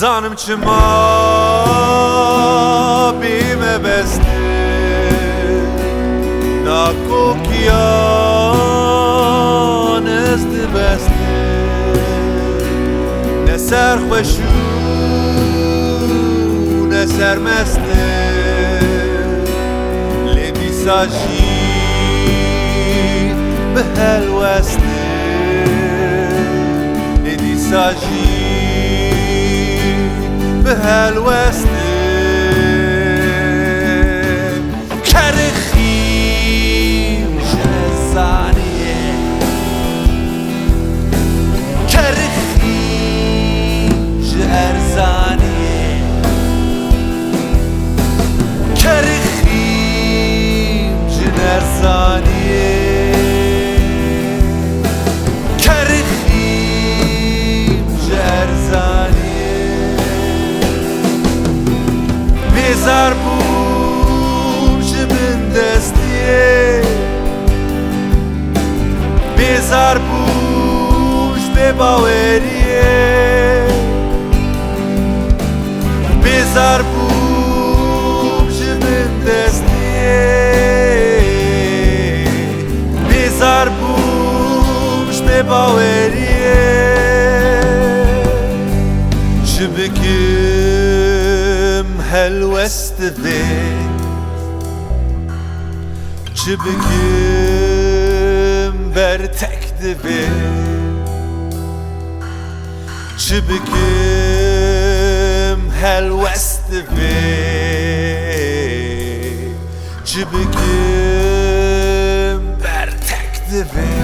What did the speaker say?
زانم چما بیمه بسته ناکوکیان است بسته نسر خوشو نسر مسته لیدی ساجی به هلوسته لیدی ساجی به هلوسته بزار بوش من دستیه بزار بوش به باوریه بزار بوش من دستیه بزار بوش به باوریه شبکم هلوست ذي شبكم برتكت ذي شبكم هلوست ذي شبكم برتكت ذي